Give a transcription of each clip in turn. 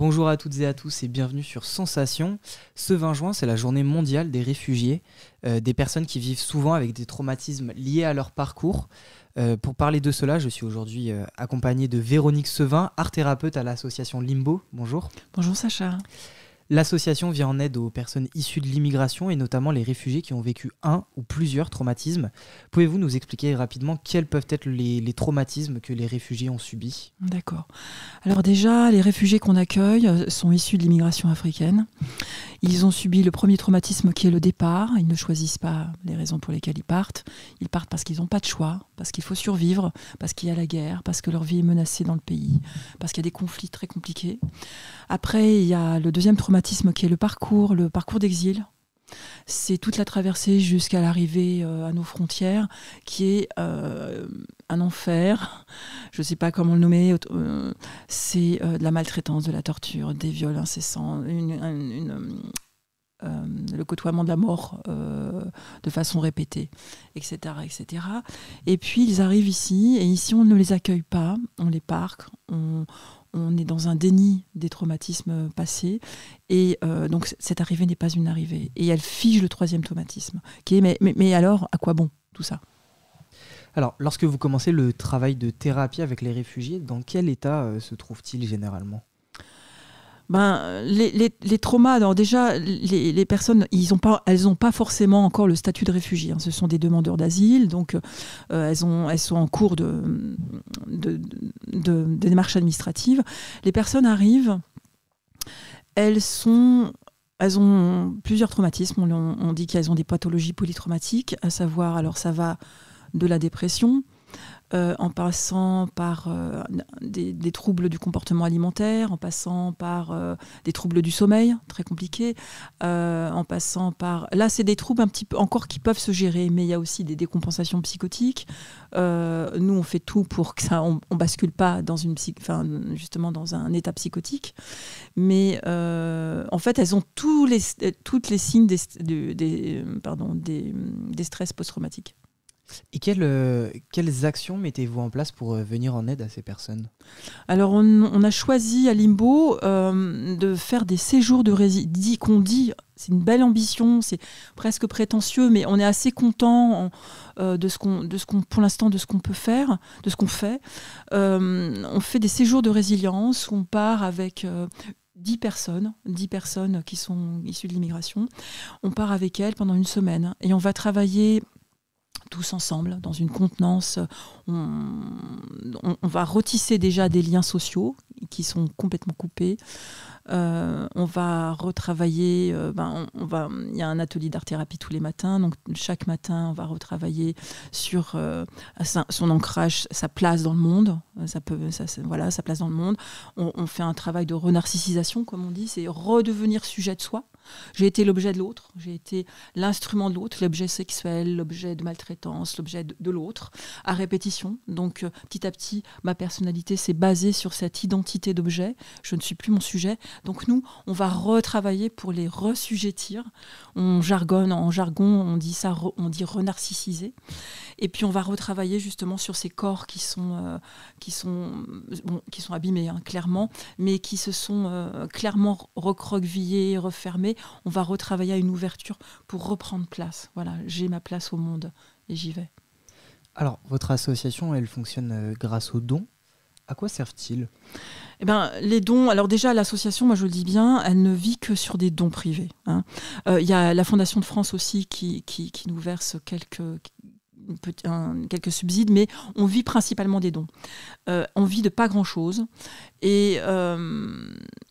Bonjour à toutes et à tous et bienvenue sur Sensation. Ce 20 juin, c'est la journée mondiale des réfugiés, des personnes qui vivent souvent avec des traumatismes liés à leur parcours. Pour parler de cela, je suis aujourd'hui accompagné de Véronique Sevin, art-thérapeute à l'association Limbo. Bonjour. Bonjour Sacha. L'association vient en aide aux personnes issues de l'immigration et notamment les réfugiés qui ont vécu un ou plusieurs traumatismes. Pouvez-vous nous expliquer rapidement quels peuvent être les traumatismes que les réfugiés ont subis ? D'accord. Alors déjà, les réfugiés qu'on accueille sont issus de l'immigration africaine. Ils ont subi le premier traumatisme qui est le départ. Ils ne choisissent pas les raisons pour lesquelles ils partent. Ils partent parce qu'ils n'ont pas de choix, parce qu'il faut survivre, parce qu'il y a la guerre, parce que leur vie est menacée dans le pays, parce qu'il y a des conflits très compliqués. Après, il y a le deuxième traumatisme qui est le parcours d'exil. C'est toute la traversée jusqu'à l'arrivée à nos frontières, qui est un enfer. Je ne sais pas comment le nommer. C'est de la maltraitance, de la torture, des viols incessants, le côtoiement de la mort de façon répétée, etc., etc. Et puis ils arrivent ici, et ici on ne les accueille pas, on les parque, on est dans un déni des traumatismes passés, et donc cette arrivée n'est pas une arrivée. Et elle fige le troisième traumatisme, qui est mais alors, à quoi bon tout ça ? Alors, lorsque vous commencez le travail de thérapie avec les réfugiés, dans quel état se trouvent-ils généralement ? Les traumas, alors déjà, les personnes, elles n'ont pas forcément encore le statut de réfugié. Ce sont des demandeurs d'asile, donc elles sont en cours de démarches administratives. Les personnes arrivent, elles ont plusieurs traumatismes. On dit qu'elles ont des pathologies polytraumatiques, à savoir, alors ça va de la dépression, en passant par des troubles du comportement alimentaire, en passant par des troubles du sommeil, très compliqués, en passant par... Là, c'est des troubles un petit peu encore qui peuvent se gérer, mais il y a aussi des décompensations psychotiques. Nous, on fait tout pour que ça, on bascule pas dans justement dans un état psychotique. Mais en fait, elles ont toutes les signes des stress post-traumatiques. Et quelles actions mettez-vous en place pour venir en aide à ces personnes ? Alors, on a choisi à Limbo de faire des séjours de résidence qu'on dit, c'est une belle ambition, c'est presque prétentieux, mais on est assez content de ce qu'on pour l'instant de ce qu'on peut faire, de ce qu'on fait. On fait des séjours de résilience, on part avec 10 personnes qui sont issues de l'immigration. On part avec elles pendant une semaine et on va travailler tous ensemble, dans une contenance. On va retisser déjà des liens sociaux qui sont complètement coupés. On va retravailler, il y a un atelier d'art-thérapie tous les matins, donc chaque matin, on va retravailler sur son ancrage, sa place dans le monde, sa place dans le monde. On fait un travail de renarcissisation, comme on dit, c'est redevenir sujet de soi. J'ai été l'objet de l'autre, j'ai été l'instrument de l'autre, l'objet sexuel, l'objet de maltraitance, l'objet de l'autre, à répétition. Donc, petit à petit, ma personnalité s'est basée sur cette identité d'objet. Je ne suis plus mon sujet. Donc, nous, on va retravailler pour les ressujettir. En jargon, on dit ça, on dit renarcissiser. Et puis, on va retravailler justement sur ces corps qui sont abîmés, hein, clairement, mais qui se sont clairement recroquevillés, refermés. On va retravailler à une ouverture pour reprendre place. Voilà, j'ai ma place au monde et j'y vais. Alors, votre association, elle fonctionne grâce aux dons. À quoi servent-ils ? Les dons, alors déjà, l'association, moi je le dis bien, elle ne vit que sur des dons privés. Il y a la Fondation de France aussi qui nous verse quelques subsides, mais on vit principalement des dons. On vit de pas grand-chose. Et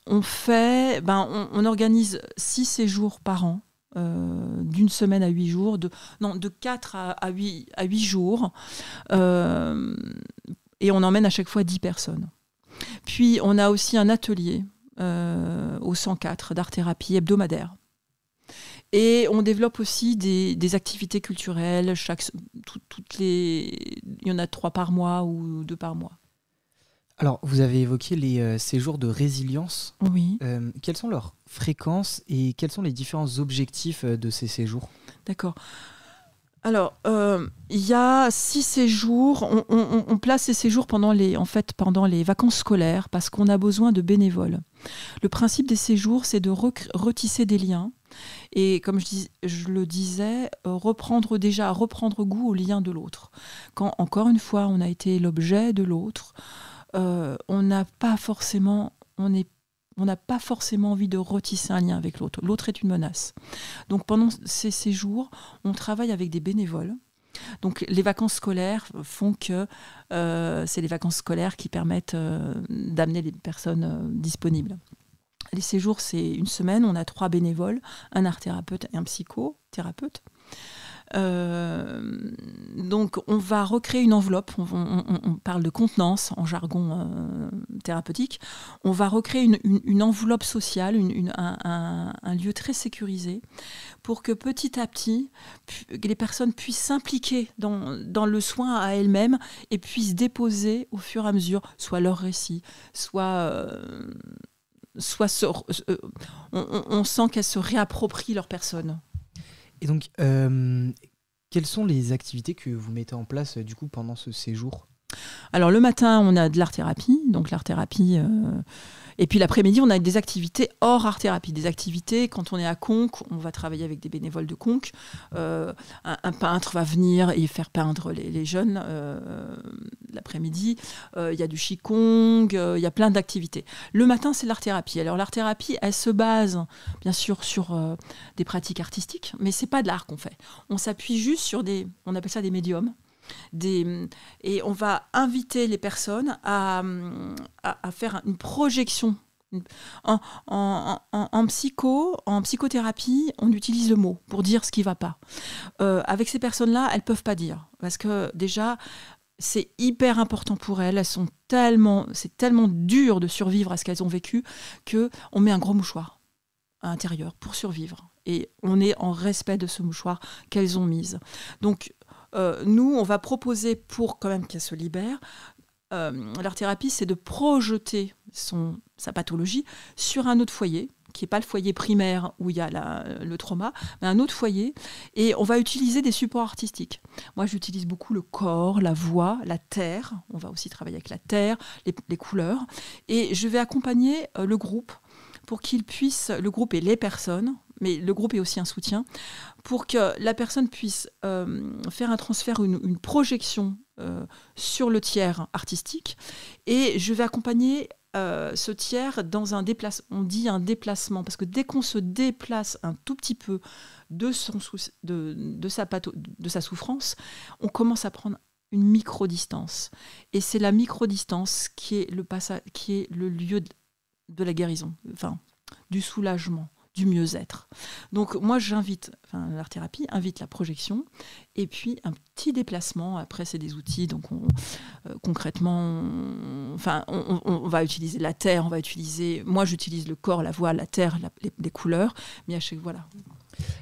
on organise 6 séjours par an, d'une semaine à 8 jours, de 4 à 8 jours. Et on emmène à chaque fois 10 personnes. Puis on a aussi un atelier au 104 d'art-thérapie hebdomadaire. Et on développe aussi des activités culturelles. Il y en a 3 par mois ou 2 par mois. Alors, vous avez évoqué les séjours de résilience. Oui. Quelles sont leurs fréquences et quels sont les différents objectifs de ces séjours ? D'accord. Alors, il y a 6 séjours. On place ces séjours pendant les vacances scolaires parce qu'on a besoin de bénévoles. Le principe des séjours, c'est de retisser des liens. Et comme je le disais, reprendre goût au lien de l'autre. Quand, encore une fois, on a été l'objet de l'autre, on n'a pas forcément envie de retisser un lien avec l'autre. L'autre est une menace. Donc pendant ces séjours, on travaille avec des bénévoles. Donc les vacances scolaires font que c'est les vacances scolaires qui permettent d'amener les personnes disponibles. Les séjours, c'est une semaine, on a 3 bénévoles, un art-thérapeute et un psychothérapeute. Donc on va recréer une enveloppe, on parle de contenance en jargon thérapeutique, on va recréer une enveloppe sociale, un lieu très sécurisé pour que petit à petit les personnes puissent s'impliquer dans le soin à elles-mêmes et puissent déposer au fur et à mesure soit leur récit, soit on sent qu'elles se réapproprient leur personne. Et donc, quelles sont les activités que vous mettez en place du coup pendant ce séjour ? Alors le matin, on a de l'art-thérapie, et puis l'après-midi, on a des activités hors art-thérapie. Des activités, quand on est à Conques, on va travailler avec des bénévoles de Conques. Un peintre va venir et faire peindre les jeunes l'après-midi. Il y a du qigong, il y a plein d'activités. Le matin, c'est l'art-thérapie. Alors l'art-thérapie, elle se base bien sûr sur des pratiques artistiques, mais c'est pas de l'art qu'on fait. On s'appuie juste sur on appelle ça des médiums. Et on va inviter les personnes à faire une projection. En psychothérapie, on utilise le mot pour dire ce qui ne va pas. Avec ces personnes-là, elles ne peuvent pas dire. Parce que déjà, c'est hyper important pour elles. C'est tellement dur de survivre à ce qu'elles ont vécu qu'on met un gros mouchoir à l'intérieur pour survivre. Et on est en respect de ce mouchoir qu'elles ont mis. Donc, nous, on va proposer pour quand même qu'elle se libère. L'art-thérapie, c'est de projeter sa pathologie sur un autre foyer, qui n'est pas le foyer primaire où il y a le trauma, mais un autre foyer. Et on va utiliser des supports artistiques. Moi, j'utilise beaucoup le corps, la voix, la terre. On va aussi travailler avec la terre, les couleurs. Et je vais accompagner le groupe pour qu'il puisse, le groupe et les personnes, mais le groupe est aussi un soutien, pour que la personne puisse faire un transfert, une projection sur le tiers artistique. Et je vais accompagner ce tiers dans un déplacement. On dit un déplacement, parce que dès qu'on se déplace un tout petit peu de sa souffrance, on commence à prendre une micro-distance. Et c'est la micro-distance qui est le lieu de la guérison, enfin, du soulagement, du mieux-être. Donc moi l'art-thérapie invite la projection et puis un petit déplacement. Après c'est des outils, donc concrètement on va utiliser la terre, moi j'utilise le corps, la voix, la terre, les couleurs, mais voilà.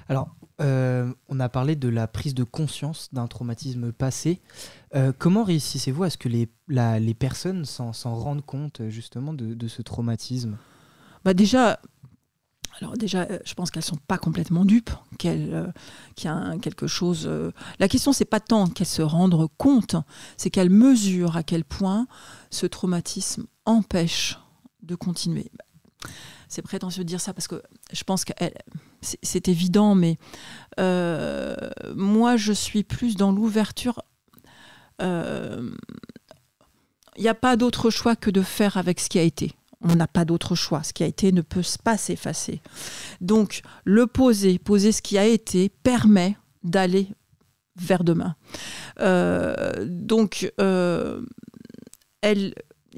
Alors on a parlé de la prise de conscience d'un traumatisme passé. Comment réussissez-vous à ce que les personnes s'en rendent compte justement de ce traumatisme ? Déjà, je pense qu'elles ne sont pas complètement dupes, qu'il y a quelque chose... La question, ce n'est pas tant qu'elles se rendent compte, c'est qu'elles mesurent à quel point ce traumatisme empêche de continuer. C'est prétentieux de dire ça parce que je pense que c'est évident, mais moi, je suis plus dans l'ouverture. Il n'y a pas d'autre choix que de faire avec ce qui a été. On n'a pas d'autre choix. Ce qui a été ne peut pas s'effacer. Donc, poser ce qui a été permet d'aller vers demain. Il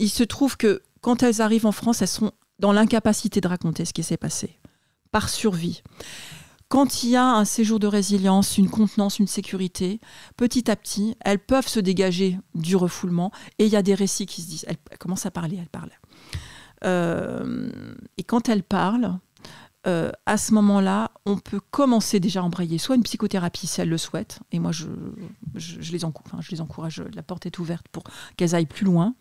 se trouve que quand elles arrivent en France, elles sont dans l'incapacité de raconter ce qui s'est passé, par survie. Quand il y a un séjour de résilience, une contenance, une sécurité, petit à petit, elles peuvent se dégager du refoulement et il y a des récits qui se disent. Elles commencent à parler, elles parlent. Et quand elles parlent, à ce moment-là, on peut commencer déjà à embrayer soit une psychothérapie si elles le souhaitent, et moi je les encourage, la porte est ouverte pour qu'elles aillent plus loin,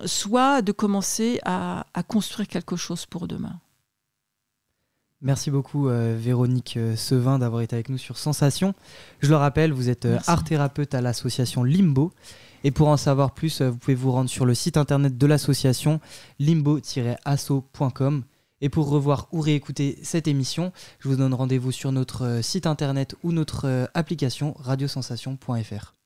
soit de commencer à construire quelque chose pour demain. Merci beaucoup Véronique Sevin d'avoir été avec nous sur Sensation. Je le rappelle, vous êtes art thérapeute à l'association Limbo. Et pour en savoir plus, vous pouvez vous rendre sur le site internet de l'association limbo-asso.com. Et pour revoir ou réécouter cette émission, je vous donne rendez-vous sur notre site internet ou notre application radiosensation.fr.